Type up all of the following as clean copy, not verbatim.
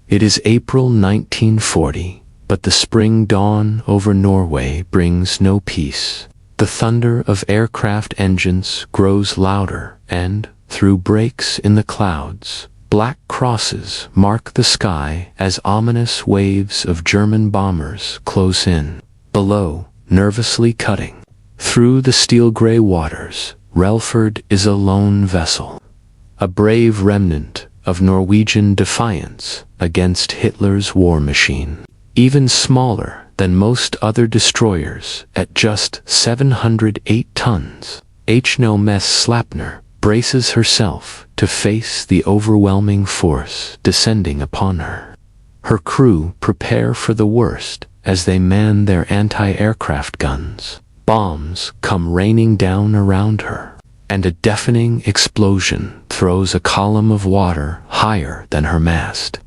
It is April 1940, but the spring dawn over Norway brings no peace. The thunder of aircraft engines grows louder, and, through breaks in the clouds, black crosses mark the sky as ominous waves of German bombers close in. Below, nervously cutting through the steel-gray waters, Relford is a lone vessel, a brave remnant of Norwegian defiance against Hitler's war machine. Even smaller than most other destroyers at just 708 tons, HMS Sleipner braces herself to face the overwhelming force descending upon her. Her crew prepare for the worst as they man their anti-aircraft guns. Bombs come raining down around her, and a deafening explosion throws a column of water higher than her mast.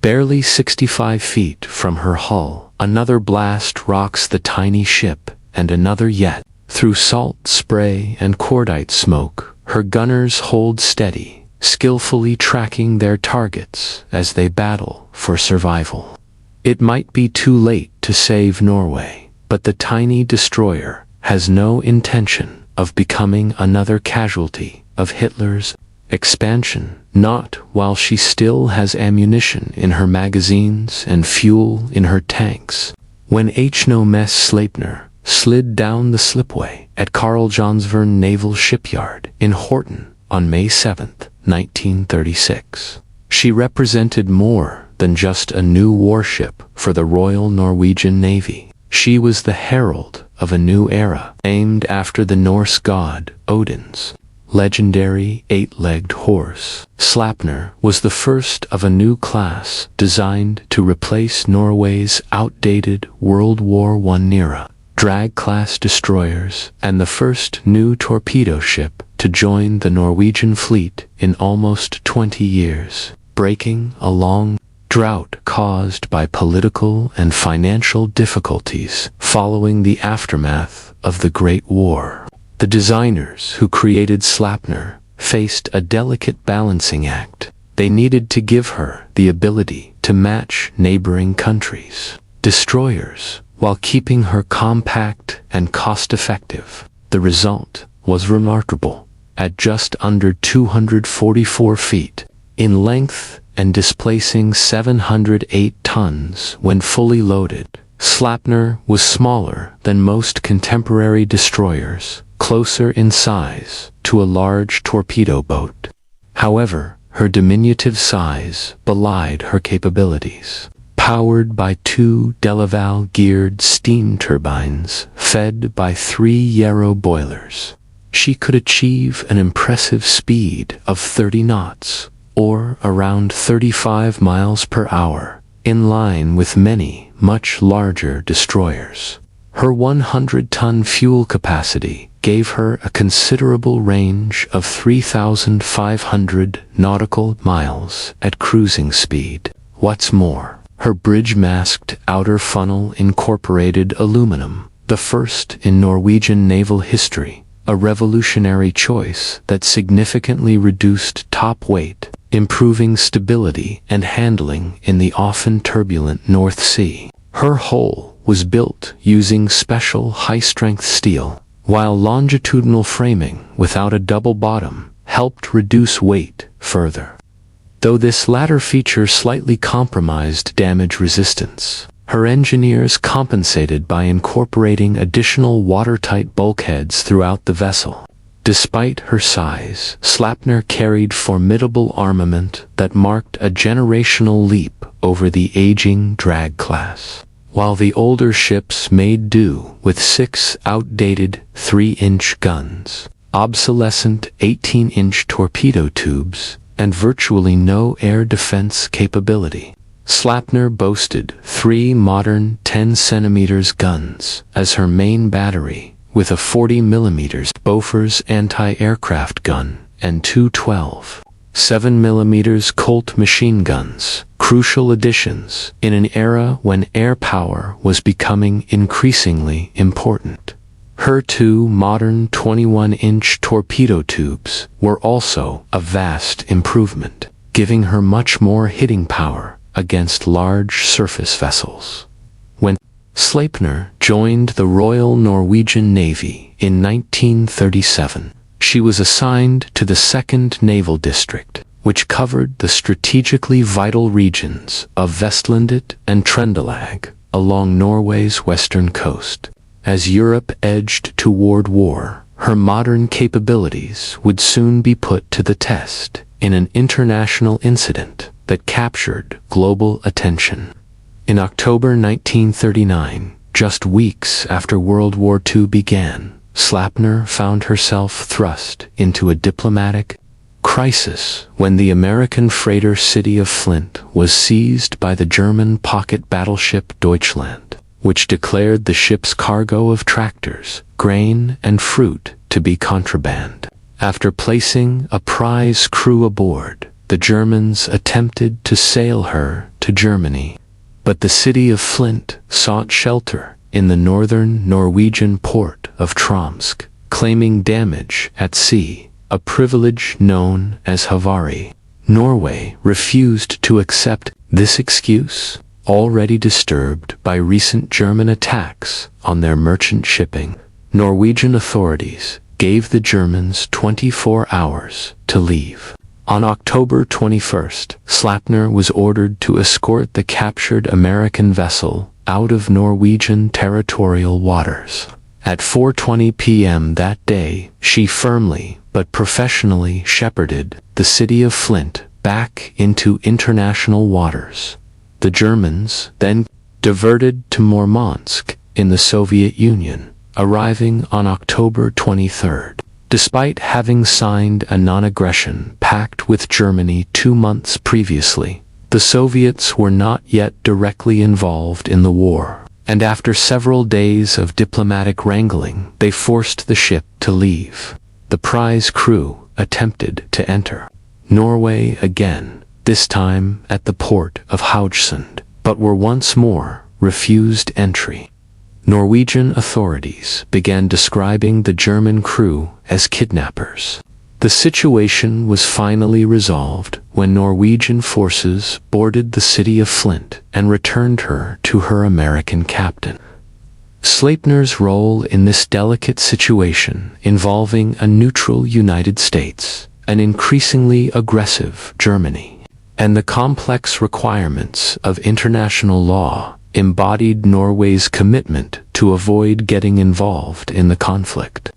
Barely 65 feet from her hull, another blast rocks the tiny ship, and another yet. Through salt spray and cordite smoke, her gunners hold steady, skillfully tracking their targets as they battle for survival. It might be too late to save Norway, but the tiny destroyer has no intention of becoming another casualty of Hitler's expansion, not while she still has ammunition in her magazines and fuel in her tanks. When HMS Sleipner slid down the slipway at Karlshavn Naval Shipyard in Horten on May 7, 1936, she represented more than just a new warship for the Royal Norwegian Navy. She was the herald of a new era, named after the Norse god Odin's legendary eight-legged horse. Sleipner was the first of a new class designed to replace Norway's outdated World War I era drag-class destroyers, and the first new torpedo ship to join the Norwegian fleet in almost 20 years, breaking a long drought caused by political and financial difficulties following the aftermath of the Great War. The designers who created Sleipner faced a delicate balancing act. They needed to give her the ability to match neighboring countries' destroyers while keeping her compact and cost-effective. The result was remarkable. At just under 244 feet in length and displacing 708 tons when fully loaded, Sleipner was smaller than most contemporary destroyers, closer in size to a large torpedo boat. However, her diminutive size belied her capabilities. Powered by two Naval-geared steam turbines fed by 3 Yarrow boilers, she could achieve an impressive speed of 30 knots, or around 35 miles per hour, in line with many much larger destroyers. Her 100-ton fuel capacity gave her a considerable range of 3,500 nautical miles at cruising speed. What's more, her bridge-masked outer funnel incorporated aluminum, the first in Norwegian naval history, a revolutionary choice that significantly reduced top weight, improving stability and handling in the often turbulent North Sea. Her hull was built using special high-strength steel, while longitudinal framing without a double bottom helped reduce weight further. Though this latter feature slightly compromised damage resistance, her engineers compensated by incorporating additional watertight bulkheads throughout the vessel. Despite her size, Sleipner carried formidable armament that marked a generational leap over the aging drag class. While the older ships made do with 6 outdated 3-inch guns, obsolescent 18-inch torpedo tubes, and virtually no air defense capability, Sleipner boasted 3 modern 10-centimeter guns as her main battery, with a 40mm Bofors anti-aircraft gun and 2 12-7mm Colt machine guns, crucial additions in an era when air power was becoming increasingly important. Her 2 modern 21-inch torpedo tubes were also a vast improvement, giving her much more hitting power against large surface vessels. When Sleipner joined the Royal Norwegian Navy in 1937, she was assigned to the 2nd Naval District, which covered the strategically vital regions of Vestlandet and Trøndelag along Norway's western coast. As Europe edged toward war, her modern capabilities would soon be put to the test in an international incident that captured global attention. In October 1939, just weeks after World War II began, Sleipner found herself thrust into a diplomatic crisis when the American freighter City of Flint was seized by the German pocket battleship Deutschland, which declared the ship's cargo of tractors, grain, and fruit to be contraband. After placing a prize crew aboard, the Germans attempted to sail her to Germany, but the City of Flint sought shelter in the northern Norwegian port of Tromsø, claiming damage at sea, a privilege known as Havari. Norway refused to accept this excuse, already disturbed by recent German attacks on their merchant shipping. Norwegian authorities gave the Germans 24 hours to leave. On October 21st, Sleipner was ordered to escort the captured American vessel out of Norwegian territorial waters. At 4:20 p.m. that day, she firmly but professionally shepherded the City of Flint back into international waters. The Germans then diverted to Murmansk in the Soviet Union, arriving on October 23rd. Despite having signed a non-aggression pact with Germany 2 months previously, the Soviets were not yet directly involved in the war, and after several days of diplomatic wrangling, they forced the ship to leave. The prize crew attempted to enter Norway again, this time at the port of Haugesund, but were once more refused entry. Norwegian authorities began describing the German crew as kidnappers. The situation was finally resolved when Norwegian forces boarded the City of Flint and returned her to her American captain. Sleipner's role in this delicate situation involving a neutral United States, an increasingly aggressive Germany, and the complex requirements of international law embodied Norway's commitment to avoid getting involved in the conflict.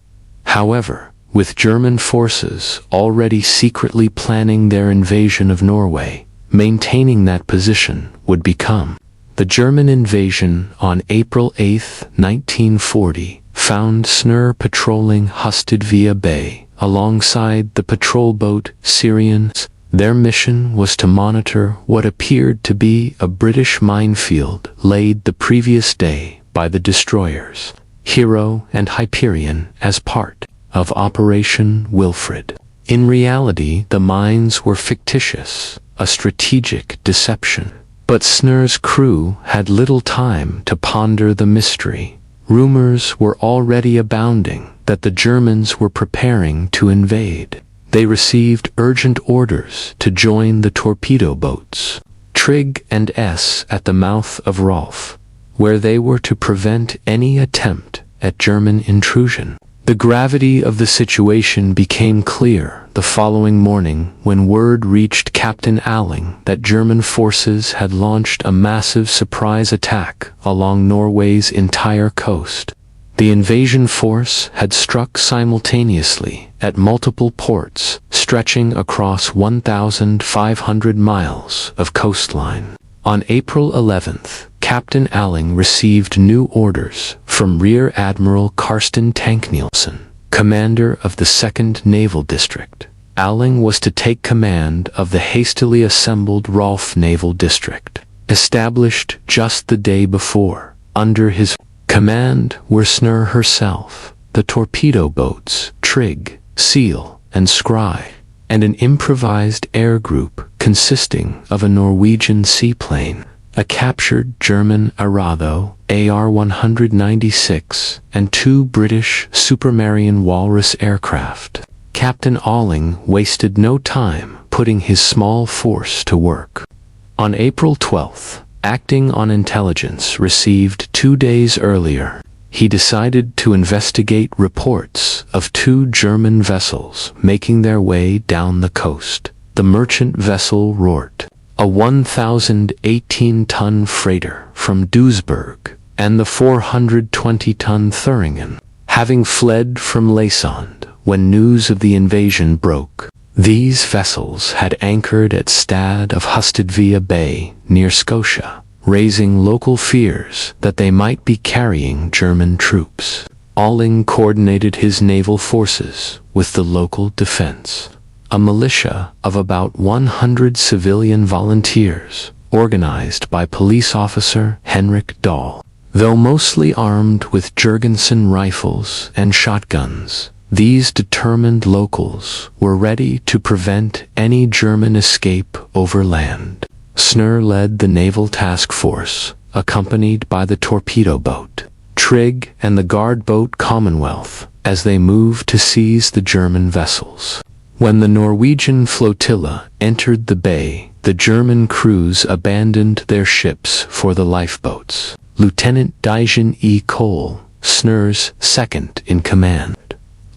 However, with German forces already secretly planning their invasion of Norway, maintaining that position would become. The German invasion on April 8, 1940, found Sleipner patrolling Hustadvia Bay alongside the patrol boat Syrians. Their mission was to monitor what appeared to be a British minefield laid the previous day by the destroyers Hero and Hyperion as part of Operation Wilfred. In reality, the mines were fictitious, a strategic deception. But Sleipner's crew had little time to ponder the mystery. Rumors were already abounding that the Germans were preparing to invade. They received urgent orders to join the torpedo boats Trig and S at the mouth of Rolf, where they were to prevent any attempt at German intrusion. The gravity of the situation became clear the following morning when word reached Captain Alling that German forces had launched a massive surprise attack along Norway's entire coast. The invasion force had struck simultaneously at multiple ports stretching across 1,500 miles of coastline. On April 11th, Captain Alling received new orders from Rear Admiral Karsten Tank-Nielsen, commander of the 2nd Naval District. Alling was to take command of the hastily assembled Rolf Naval District, established just the day before. Under his command were Sleipner herself, the torpedo boats Trig, Seal, and Scry, and an improvised air group consisting of a Norwegian seaplane, a captured German Arado AR-196, and 2 British Supermarine Walrus aircraft. Captain Alling wasted no time putting his small force to work. On April 12th, acting on intelligence received 2 days earlier, he decided to investigate reports of 2 German vessels making their way down the coast. The merchant vessel Rort, a 1,018-ton freighter from Duisburg, and the 420-ton Thüringen, having fled from Laesund when news of the invasion broke. These vessels had anchored at Stad of Hustedvia Bay near Scotia, raising local fears that they might be carrying German troops. Alling coordinated his naval forces with the local defense, a militia of about 100 civilian volunteers, organized by police officer Henrik Dahl. Though mostly armed with Jurgensen rifles and shotguns, these determined locals were ready to prevent any German escape overland. Snur led the naval task force, accompanied by the torpedo boat Trigg and the guard boat Commonwealth, as they moved to seize the German vessels. When the Norwegian flotilla entered the bay, the German crews abandoned their ships for the lifeboats. Lieutenant Dijon E. Cole, Snur's second-in-command,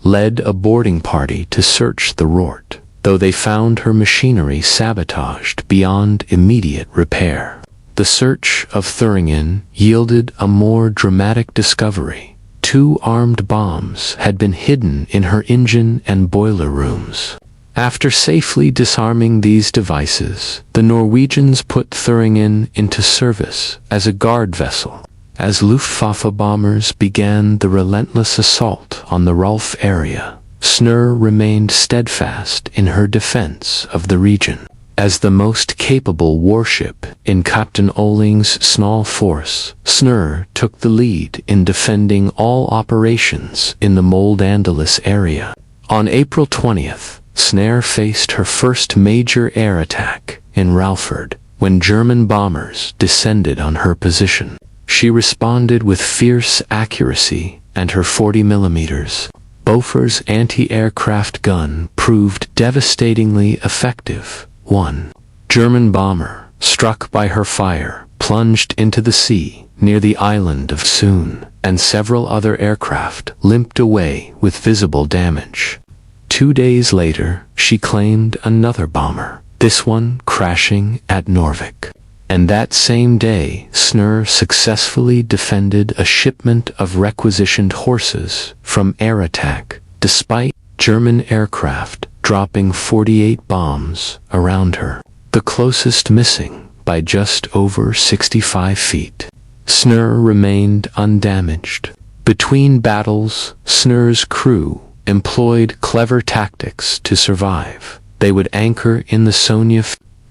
led a boarding party to search the Rort, though they found her machinery sabotaged beyond immediate repair. The search of Thüringen yielded a more dramatic discovery. 2 armed bombs had been hidden in her engine and boiler rooms. After safely disarming these devices, the Norwegians put Thüringen into service as a guard vessel. As Luftwaffe bombers began the relentless assault on the Rolf area, Snur remained steadfast in her defense of the region. As the most capable warship in Captain Olling's small force, Snur took the lead in defending all operations in the Mold-Andalus area. On April 20th, Snur faced her first major air attack in Ralford, when German bombers descended on her position. She responded with fierce accuracy, and her 40mm Bofors anti-aircraft gun proved devastatingly effective. One German bomber, struck by her fire, plunged into the sea near the island of Soon, and several other aircraft limped away with visible damage. 2 days later, she claimed another bomber, this one crashing at Norvik. And that same day, Snur successfully defended a shipment of requisitioned horses from air attack, despite German aircraft dropping 48 bombs around her, the closest missing by just over 65 feet. Snur remained undamaged. Between battles, Snur's crew employed clever tactics to survive. They would anchor in the Sonia,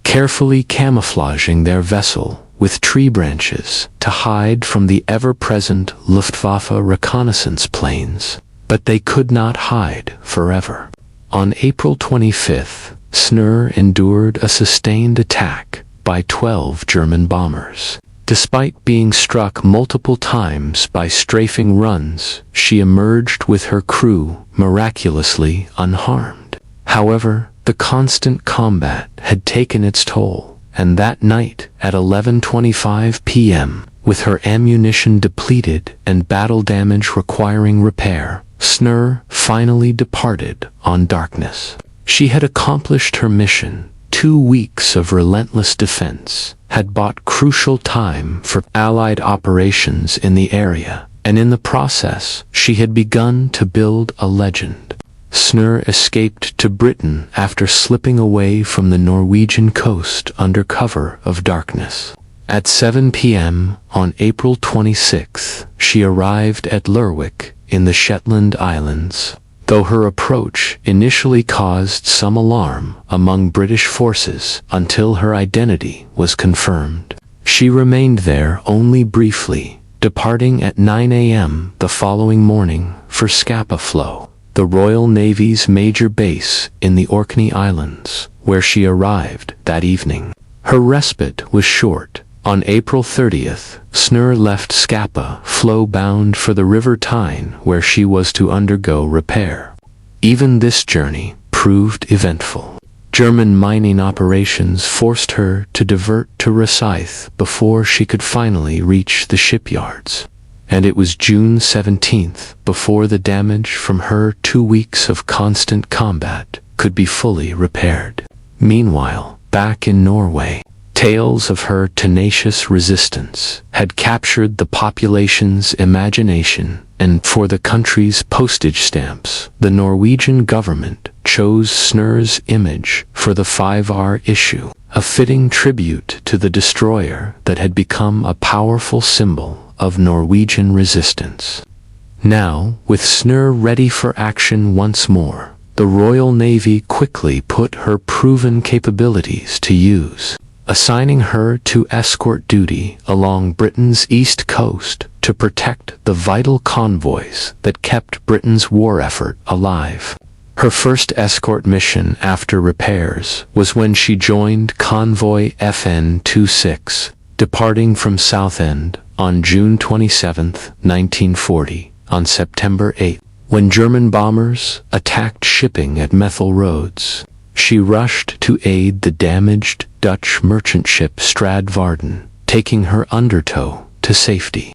carefully camouflaging their vessel with tree branches to hide from the ever-present Luftwaffe reconnaissance planes. But they could not hide forever. On April 25th, Snur endured a sustained attack by 12 German bombers. Despite being struck multiple times by strafing runs, she emerged with her crew miraculously unharmed. However, the constant combat had taken its toll, and that night at 11:25 p.m., with her ammunition depleted and battle damage requiring repair, Snur finally departed on darkness. She had accomplished her mission. 2 weeks of relentless defense had bought crucial time for Allied operations in the area, and in the process, she had begun to build a legend. Snur escaped to Britain after slipping away from the Norwegian coast under cover of darkness. At 7 p.m. on April 26th, she arrived at Lerwick in the Shetland Islands. Though her approach initially caused some alarm among British forces until her identity was confirmed, she remained there only briefly, departing at 9 a.m. the following morning for Scapa Flow, the Royal Navy's major base in the Orkney Islands, where she arrived that evening. Her respite was short. On April 30th, Snur left Scapa Flow bound for the River Tyne, where she was to undergo repair. Even this journey proved eventful. German mining operations forced her to divert to Rosyth before she could finally reach the shipyards. And it was June 17th before the damage from her 2 weeks of constant combat could be fully repaired. Meanwhile, back in Norway, tales of her tenacious resistance had captured the population's imagination, and for the country's postage stamps, the Norwegian government chose Snur's image for the 5R issue, a fitting tribute to the destroyer that had become a powerful symbol of Norwegian resistance. Now, with Snur ready for action once more, the Royal Navy quickly put her proven capabilities to use, assigning her to escort duty along Britain's east coast to protect the vital convoys that kept Britain's war effort alive. Her first escort mission after repairs was when she joined Convoy FN-26, departing from Southend on June 27, 1940. On September 8, when German bombers attacked shipping at Methil Roads, she rushed to aid the damaged Dutch merchant ship Stradvarden, taking her undertow to safety.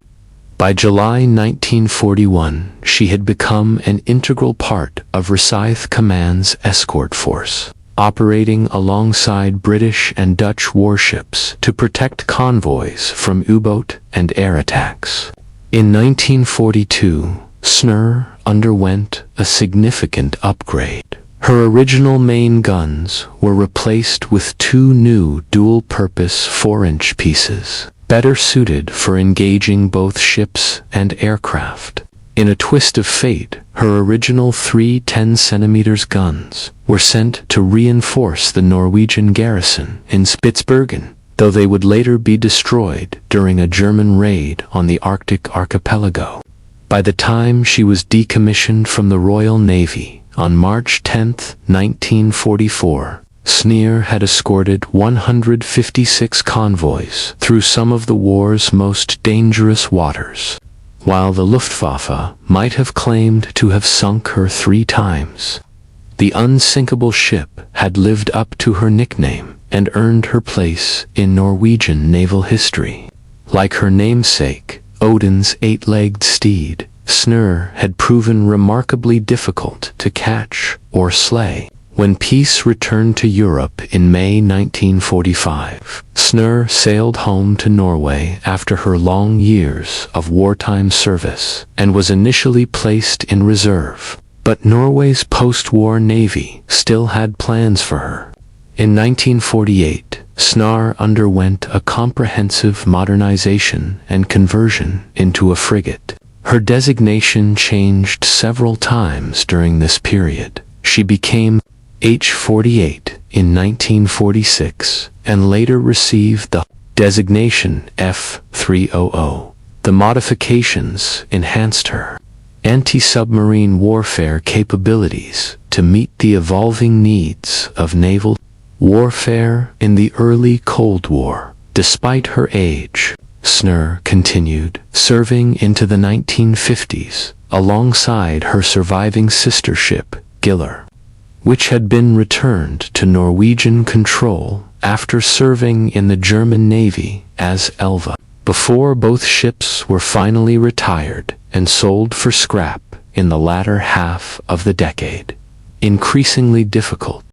By July 1941, she had become an integral part of Rosyth Command's escort force, operating alongside British and Dutch warships to protect convoys from U-boat and air attacks. In 1942, Snur underwent a significant upgrade. Her original main guns were replaced with 2 new dual-purpose 4-inch pieces, better suited for engaging both ships and aircraft. In a twist of fate, her original 3 10-centimeter guns were sent to reinforce the Norwegian garrison in Spitsbergen, though they would later be destroyed during a German raid on the Arctic archipelago. By the time she was decommissioned from the Royal Navy on March 10, 1944, Snur had escorted 156 convoys through some of the war's most dangerous waters. While the Luftwaffe might have claimed to have sunk her 3 times, the unsinkable ship had lived up to her nickname and earned her place in Norwegian naval history. Like her namesake, Odin's 8-legged steed, Snur had proven remarkably difficult to catch or slay. When peace returned to Europe in May 1945, Snur sailed home to Norway after her long years of wartime service and was initially placed in reserve. But Norway's post-war navy still had plans for her. In 1948, Snur underwent a comprehensive modernization and conversion into a frigate. Her designation changed several times during this period. She became H-48 in 1946 and later received the designation F-300. The modifications enhanced her anti-submarine warfare capabilities to meet the evolving needs of naval warfare in the early Cold War. Despite her age, Snur continued serving into the 1950s alongside her surviving sister ship, Giller, which had been returned to Norwegian control after serving in the German Navy as Elva, before both ships were finally retired and sold for scrap in the latter half of the decade. Increasingly difficult